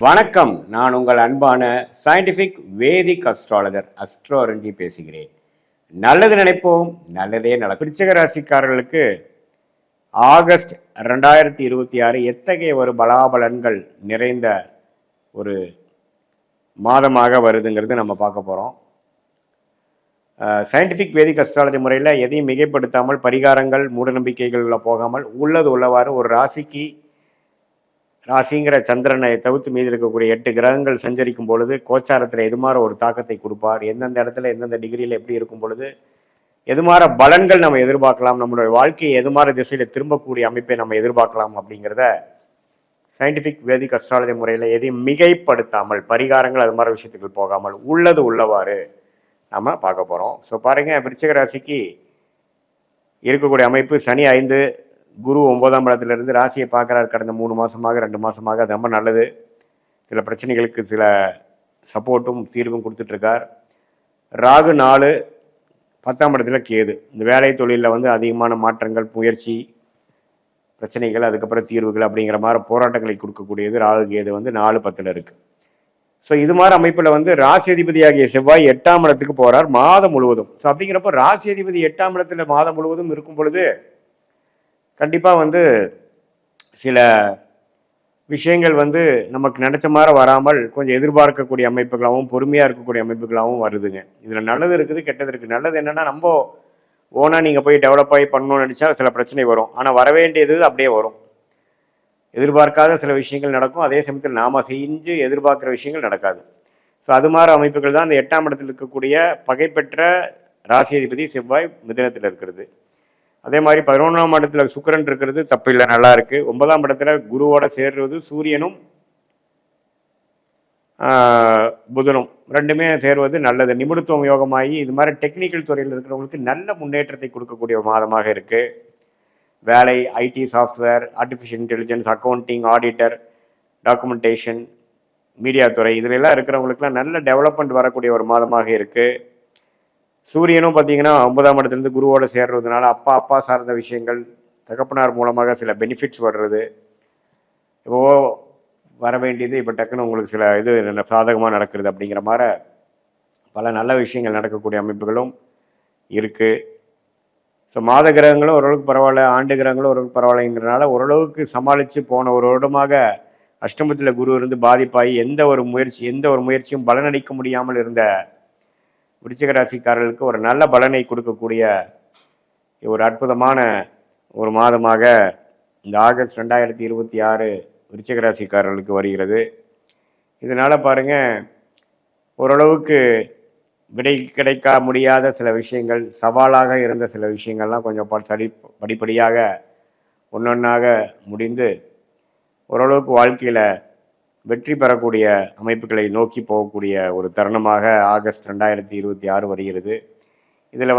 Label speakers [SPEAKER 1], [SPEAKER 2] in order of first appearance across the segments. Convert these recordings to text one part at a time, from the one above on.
[SPEAKER 1] வணக்கம். நான் உங்கள் அன்பான சயின்டிஃபிக் வேதிக் அஸ்ட்ராலஜர் அஸ்ட்ரோரஞ்சி பேசுகிறேன். நல்லது நினைப்போம், நல்லதே நடக்கும். விருச்சிக ராசிக்காரர்களுக்கு ஆகஸ்ட் 2026 எத்தகைய ஒரு பலாபலன்கள் நிறைந்த ஒரு மாதமாக வருதுங்கிறது நம்ம பார்க்க போகிறோம். சயின்டிஃபிக் வேதிக் அஸ்ட்ராலஜி முறையில் எதையும் மிகைப்படுத்தாமல், பரிகாரங்கள் மூடநம்பிக்கைகளில் போகாமல், உள்ளது உள்ளவாறு ஒரு ராசிங்கிற சந்திரனை தவிர்த்து மீது இருக்கக்கூடிய 8 கிரகங்கள் சஞ்சரிக்கும் பொழுது கோச்சாரத்தில் எதுமாற ஒரு தாக்கத்தை கொடுப்பார், எந்தெந்த இடத்துல எந்தெந்த டிகிரியில் எப்படி இருக்கும் பொழுது எதுமாற பலன்கள் நம்ம எதிர்பார்க்கலாம், நம்மளுடைய வாழ்க்கையை எதுமாற திசையில் திரும்பக்கூடிய அமைப்பை நம்ம எதிர்பார்க்கலாம் அப்படிங்கிறத சயின்டிஃபிக் வேதிக் அஸ்ட்ராலஜி முறையில் எதையும் மிகைப்படுத்தாமல், பரிகாரங்கள் அது மாதிரி விஷயத்துக்கு போகாமல் உள்ளது உள்ளவாறு நம்ம பார்க்க போகிறோம். ஸோ பாருங்கள், விருச்சிக ராசிக்கு இருக்கக்கூடிய அமைப்பு சனி 5, குரு 9ஆம் இடத்துலேருந்து ராசியை பார்க்குறாரு. கடந்த 3 மாதமாக 2 மாதமாக அது ரொம்ப நல்லது. சில பிரச்சனைகளுக்கு சில சப்போர்ட்டும் தீர்வும் கொடுத்துட்ருக்கார். ராகு 4, 10ஆம் இடத்துல கேது. இந்த வேலை தொழிலில் அதிகமான மாற்றங்கள், முயற்சி, பிரச்சனைகள், அதுக்கப்புறம் தீர்வுகள் அப்படிங்கிற மாதிரி போராட்டங்களை கொடுக்கக்கூடியது ராகு கேது 4, 10 இருக்குது. ஸோ இது மாதிரி அமைப்பில் ராசி அதிபதியாகிய செவ்வாய் 8ஆம் இடத்துக்கு போகிறார் மாதம் முழுவதும். ஸோ அப்படிங்கிறப்போ ராசி அதிபதி 8ஆம் இடத்துல மாதம் முழுவதும் இருக்கும் பொழுது கண்டிப்பாக சில விஷயங்கள் நமக்கு நினச்ச மாதிரி வராமல் கொஞ்சம் எதிர்பார்க்கக்கூடிய அமைப்புகளாகவும் பொறுமையாக இருக்கக்கூடிய அமைப்புகளாகவும் வருதுங்க. இதில் நல்லது இருக்குது, கெட்டது இருக்குது. நல்லது என்னென்னா, நம்ம ஓனாக நீங்கள் போய் டெவலப் ஆகி பண்ணணும்னு நினச்சா சில பிரச்சனை வரும். ஆனால் வர வேண்டியது அப்படியே வரும். எதிர்பார்க்காத சில விஷயங்கள் நடக்கும், அதே சமயத்தில் நாம் செஞ்சு எதிர்பார்க்குற விஷயங்கள் நடக்காது. ஸோ அது மாதிரி அமைப்புகள் தான் அந்த 8ஆம் இடத்தில் இருக்கக்கூடிய பகைப்பெற்ற ராசி அதிபதி செவ்வாய் மிதுனத்தில் இருக்கிறது. அதே மாதிரி 11ஆம் இடத்துல சுக்கிரன் இருக்கிறது தப்பு இல்லை, நல்லா இருக்கு. 9ஆம் இடத்துல குருவோட சேர்றது சூரியனும் புதனும் ரெண்டுமே சேர்வது நல்லது. நிபுணத்துவம் யோகமாகி இது மாதிரி டெக்னிக்கல் துறையில் இருக்கிறவங்களுக்கு நல்ல முன்னேற்றத்தை கொடுக்கக்கூடிய மாதமாக இருக்கு. வேலை, IT, software, artificial intelligence, accounting, auditor, documentation, media துறை இதிலெல்லாம் இருக்கிறவங்களுக்குலாம் நல்ல டெவலப்மெண்ட் வரக்கூடிய ஒரு மாதமாக இருக்குது. சூரியனும் பார்த்தீங்கன்னா 9ஆம் இடத்துலேருந்து குருவோடு சேர்றதுனால அப்பா சார்ந்த விஷயங்கள், தகப்பனார் மூலமாக சில பெனிஃபிட்ஸ் வர்றது, இப்போ வர வேண்டியது இப்போ டக்குன்னு உங்களுக்கு சில இது சாதகமாக நடக்கிறது அப்படிங்கிற மாதிரி பல நல்ல விஷயங்கள் நடக்கக்கூடிய அமைப்புகளும் இருக்குது. ஸோ மாத கிரகங்களும் ஓரளவுக்கு பரவாயில்ல, ஆண்டு கிரகங்களும் ஓரளவுக்கு பரவாயில்லைங்கிறனால ஓரளவுக்கு சமாளித்து போன ஒரு வருடமாக அஷ்டமத்தில் குரு இருந்து பாதிப்பாகி எந்த ஒரு முயற்சியும் பலனளிக்க முடியாமல் இருந்த விருச்சிக ராசிக்காரர்களுக்கு ஒரு நல்ல பலனை கொடுக்கக்கூடிய ஒரு அற்புதமான ஒரு மாதமாக இந்த ஆகஸ்ட் 2026 விருச்சிக ராசிக்காரர்களுக்கு வருகிறது. இதனால் பாருங்கள், ஓரளவுக்கு விடை கிடைக்க முடியாத சில விஷயங்கள், சவாலாக இருந்த சில விஷயங்கள்லாம் கொஞ்சம் படிப்படியாக ஒன்றொன்றாக முடிந்து ஓரளவுக்கு வாழ்க்கையில் வெற்றி பெறக்கூடிய அமைப்புகளை நோக்கி போகக்கூடிய ஒரு தருணமாக ஆகஸ்ட் 2026 வருகிறது. இதில்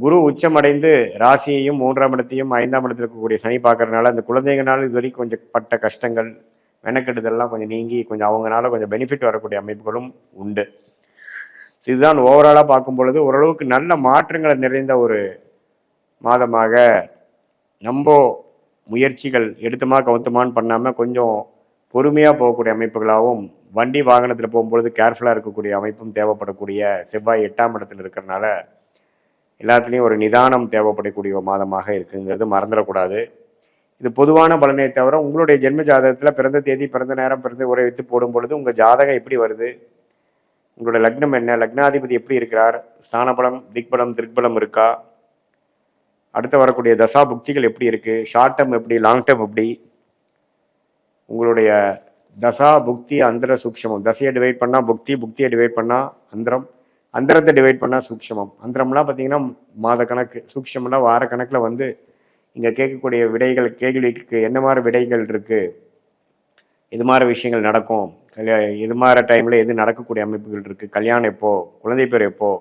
[SPEAKER 1] குரு உச்சமடைந்து ராசியையும் 3ஆம் இடத்தையும் 5ஆம் இடத்தில் இருக்கக்கூடிய சனி பார்க்கறதுனால அந்த குழந்தைங்கனால இது வரைக்கும் கொஞ்சம் பட்ட கஷ்டங்கள், மெனக்கெடுதல்லாம் கொஞ்சம் நீங்கி கொஞ்சம் அவங்களால கொஞ்சம் பெனிஃபிட் வரக்கூடிய அமைப்புகளும் உண்டு. இதுதான் ஓவராலாக பார்க்கும் பொழுது ஓரளவுக்கு நல்ல மாற்றங்களை நிறைந்த ஒரு மாதமாக, நம்ம முயற்சிகள் எடுத்துமா கவுத்தமான்னு பண்ணாமல் கொஞ்சம் பொறுமையாக போகக்கூடிய அமைப்புகளாகவும், வண்டி வாகனத்தில் போகும்பொழுது கேர்ஃபுல்லாக இருக்கக்கூடிய அமைப்பும் தேவைப்படக்கூடிய செவ்வாய் 8ஆம் இடத்தில் இருக்கிறனால எல்லாத்துலேயும் ஒரு நிதானம் தேவைப்படக்கூடிய ஒரு மாதமாக இருக்குங்கிறது மறந்துடக்கூடாது. இது பொதுவான பலனை தவிர உங்களுடைய ஜென்ம ஜாதகத்தில் பிறந்த தேதி, பிறந்த நேரம், பிறந்த உரை வைத்து போடும் பொழுது உங்கள் ஜாதகம் எப்படி வருது, உங்களோட லக்னம் என்ன, லக்னாதிபதி எப்படி இருக்கிறார், ஸ்தானபலம், திக்பலம், திருக்பலம் இருக்கா, அடுத்து வரக்கூடிய தசா புக்திகள் எப்படி இருக்குது, ஷார்ட் டேர்ம் எப்படி, லாங் டேர்ம் எப்படி, உங்களுடைய தசா புக்தி அந்தர சூக்ஷமம், தசையை டிவைட் பண்ணால் புக்தி, புக்தியை டிவைட் பண்ணால் அந்தரம், அந்தரத்தை டிவைட் பண்ணால் சூக்ஷமம், அந்தரம்லாம் பார்த்தீங்கன்னா மாத கணக்கு, சூக்ஷமெல்லாம் வார கணக்கில் இங்கே கேட்கக்கூடிய விடைகள், கேள்விக்கு என்ன மாதிரி விடைகள் இருக்குது, இது மாதிரி விஷயங்கள் நடக்கும், இது மாதிரி டைமில் எது நடக்கக்கூடிய அமைப்புகள் இருக்குது, கல்யாணம் எப்போ, குழந்தை பேர் எப்போ,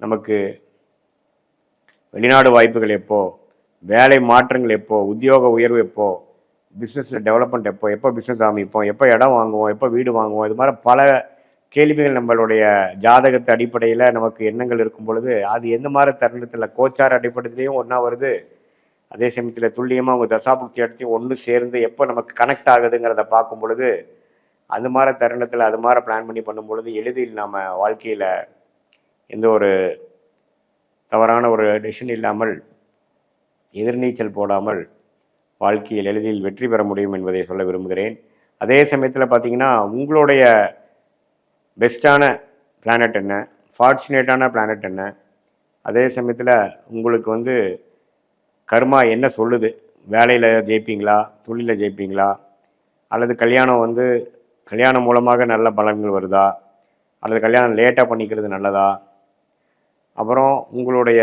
[SPEAKER 1] நமக்கு வெளிநாடு வாய்ப்புகள் எப்போ, வேலை மாற்றங்கள் எப்போ, உத்தியோக உயர்வு எப்போ, பிஸ்னஸில் டெவலப்மெண்ட் எப்போ பிஸ்னஸ் ஆரம்பிப்போம், எப்போ இடம் வாங்குவோம், எப்போ வீடு வாங்குவோம், இது மாதிரி பல கேள்விகள் நம்மளுடைய ஜாதகத்து அடிப்படையில் நமக்கு எண்ணங்கள் இருக்கும் பொழுது அது எந்த மாதிரி தருணத்தில் கோச்சார அடிப்படையிலையும் ஒன்றா வருது, அதே சமயத்தில் துல்லியமாக உங்கள் தசாபுக்தி இடத்தையும் ஒன்று சேர்ந்து எப்போ நமக்கு கனெக்ட் ஆகுதுங்கிறத பார்க்கும் பொழுது அது மாதிரி தருணத்தில் அது மாதிரி பிளான் பண்ணி பண்ணும் பொழுது எளிதில் நம்ம வாழ்க்கையில் எந்த ஒரு தவறான ஒரு டெசிஷன் இல்லாமல் எதிர்நீச்சல் போடாமல் வாழ்க்கையில் எளிதில் வெற்றி பெற முடியும் என்பதை சொல்ல விரும்புகிறேன். அதே சமயத்தில் பார்த்தீங்கன்னா உங்களுடைய பெஸ்ட்டான பிளானட் என்ன, ஃபார்ச்சுனேட்டான பிளானட் என்ன, அதே சமயத்தில் உங்களுக்கு கர்மா என்ன சொல்லுது, வேலையில் ஜெயிப்பீங்களா, தொழிலில் ஜெயிப்பீங்களா, அல்லது கல்யாணம் மூலமாக நல்ல பலன்கள் வருதா, அல்லது கல்யாணம் லேட்டாக பண்ணிக்கிறது நல்லதா, அப்புறம் உங்களுடைய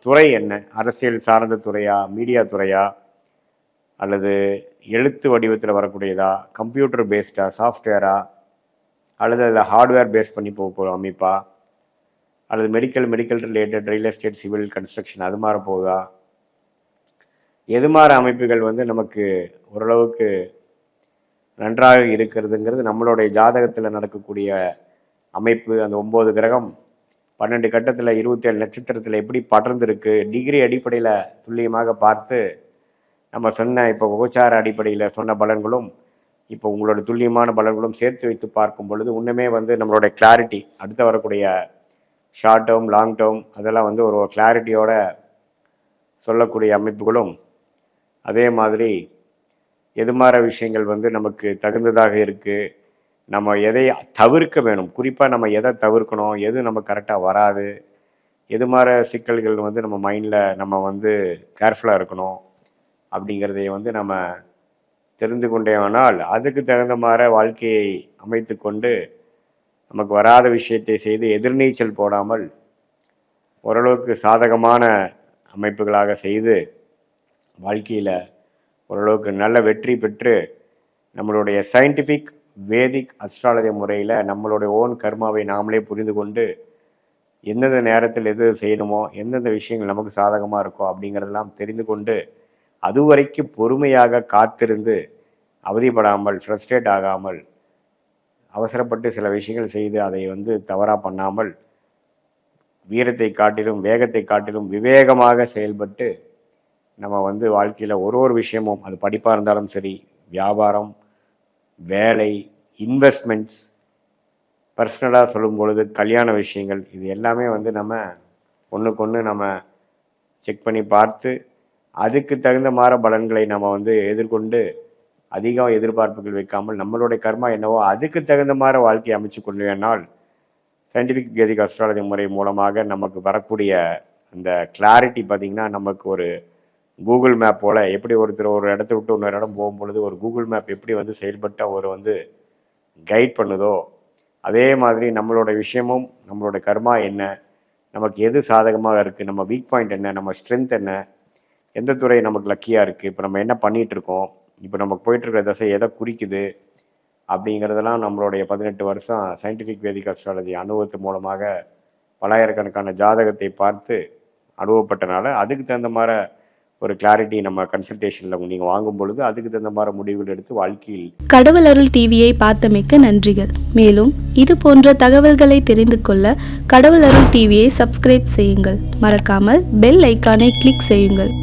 [SPEAKER 1] துறை என்ன, அரசியல் சார்ந்த துறையா, மீடியா துறையா, அல்லது எழுத்து வடிவத்தில் வரக்கூடியதா, கம்ப்யூட்டர் பேஸ்டா, சாஃப்ட்வேரா, அல்லது அதில் ஹார்ட்வேர் பேஸ் பண்ணி போக அமைப்பா, அல்லது medical related real estate civil construction அது மாதிரி போகுதா, எது மாதிரி அமைப்புகள் நமக்கு ஓரளவுக்கு நன்றாக இருக்கிறதுங்கிறது நம்மளுடைய ஜாதகத்தில் நடக்கக்கூடிய அமைப்பு. அந்த 9 கிரகம் 12 கட்டத்தில் 27 நட்சத்திரத்தில் எப்படி படர்ந்துருக்கு டிகிரி அடிப்படையில் துல்லியமாக பார்த்து நம்ம சொன்ன இப்போ கோச்சார அடிப்படையில் சொன்ன பலன்களும் இப்போ உங்களோட துல்லியமான பலன்களும் சேர்த்து வைத்து பார்க்கும் பொழுது இன்னுமே நம்மளோட கிளாரிட்டி அடுத்து வரக்கூடிய ஷார்ட் டேர்ம் லாங் டேர்ம் அதெல்லாம் ஒரு கிளாரிட்டியோட சொல்லக்கூடிய அமைப்புகளும், அதே மாதிரி எது மாதிரி விஷயங்கள் நமக்கு தகுந்ததாக இருக்குது, நம்ம எதை தவிர்க்க வேணும், குறிப்பாக நம்ம எதை தவிர்க்கணும், எது நம்ம கரெக்டாக வராது, எது மாதிரி சிக்கல்கள் நம்ம மைண்டில் நம்ம கேர்ஃபுல்லாக இருக்கணும் அப்படிங்கிறதை நம்ம தெரிந்து கொண்டேனால் அதுக்கு தகுந்த மாதிரி வாழ்க்கையை அமைத்து கொண்டு நமக்கு வராத விஷயத்தை செய்து எதிர்நீச்சல் போடாமல் ஓரளவுக்கு சாதகமான அமைப்புகளாக செய்து வாழ்க்கையில் ஓரளவுக்கு நல்ல வெற்றி பெற்று நம்மளுடைய சயின்டிஃபிக் வேதிக் அஸ்ட்ராலஜி முறையில் நம்மளுடைய ஓன் கர்மாவை நாமளே புரிந்து கொண்டு எந்தெந்த நேரத்தில் எது செய்யணுமோ, எந்தெந்த விஷயங்கள் நமக்கு சாதகமாக இருக்கோ அப்படிங்கிறதெல்லாம் தெரிந்து கொண்டு அது வரைக்கும் பொறுமையாக காத்திருந்து அவதிப்படாமல் ஃப்ரஸ்ட்ரேட் ஆகாமல் அவசரப்பட்டு சில விஷயங்கள் செய்து அதை தவறாக பண்ணாமல் வீரத்தை காட்டிலும் வேகத்தை காட்டிலும் விவேகமாக செயல்பட்டு நம்ம வாழ்க்கையில் ஒரு விஷயமும் அது படிப்பாக இருந்தாலும் சரி, வியாபாரம், வேலை, இன்வெஸ்ட்மெண்ட்ஸ், பர்சனலாக சொல்லும் பொழுது கல்யாண விஷயங்கள், இது எல்லாமே நம்ம ஒன்றுக்கு ஒன்று நம்ம செக் பண்ணி பார்த்து அதுக்கு தகுந்த மாதிரி பலன்களை நம்ம எதிர்கொண்டு அதிகம் எதிர்பார்ப்புகள் வைக்காமல் நம்மளுடைய கர்மா என்னவோ அதுக்கு தகுந்த மாதிரி வாழ்க்கையை அமைச்சு கொள்வேனால் சயின்டிஃபிக் வேதிக் அஸ்ட்ராலஜி முறை மூலமாக நமக்கு வரக்கூடிய அந்த கிளாரிட்டி பார்த்திங்கன்னா நமக்கு ஒரு கூகுள் மேப் போல் எப்படி ஒருத்தர் ஒரு இடத்த விட்டு இன்னொரு இடம் போகும்பொழுது ஒரு கூகுள் மேப் எப்படி செயல்பட்டு ஒரு கைட் பண்ணுதோ அதே மாதிரி நம்மளோட விஷயமும் நம்மளோட கர்மா என்ன, நமக்கு எது சாதகமாக இருக்குது, நம்ம வீக் பாயிண்ட் என்ன, நம்ம ஸ்ட்ரென்த் என்ன, எந்த துறை நமக்கு லக்கியாக இருக்குது, இப்போ நம்ம என்ன பண்ணிகிட்ருக்கோம், இப்போ நமக்கு போயிட்டுருக்கிற தசை எதை குறிக்குது அப்படிங்கிறதெல்லாம் நம்மளுடைய 18 வருஷம் சயின்டிஃபிக் வேதிக் அஸ்ட்ராலஜி அனுபவத்து மூலமாக பலாயிரக்கணக்கான ஜாதகத்தை பார்த்து அனுபவப்பட்டனால அதுக்கு தகுந்த மாதிரி ஒரு கிளாரிட்டி நம்ம கன்சல்டேஷனில் நீங்கள் வாங்கும் பொழுது அதுக்கு தகுந்த மாதிரி முடிவுகள் எடுத்து வாழ்க்கையில்.
[SPEAKER 2] கடவுள் அருள் டிவியை பார்த்தமைக்க நன்றிகள். மேலும் இது போன்ற தகவல்களை தெரிந்து கொள்ள கடவுள் அருள் டிவியை சப்ஸ்கிரைப் செய்யுங்கள். மறக்காமல் பெல் ஐக்கானை கிளிக் செய்யுங்கள்.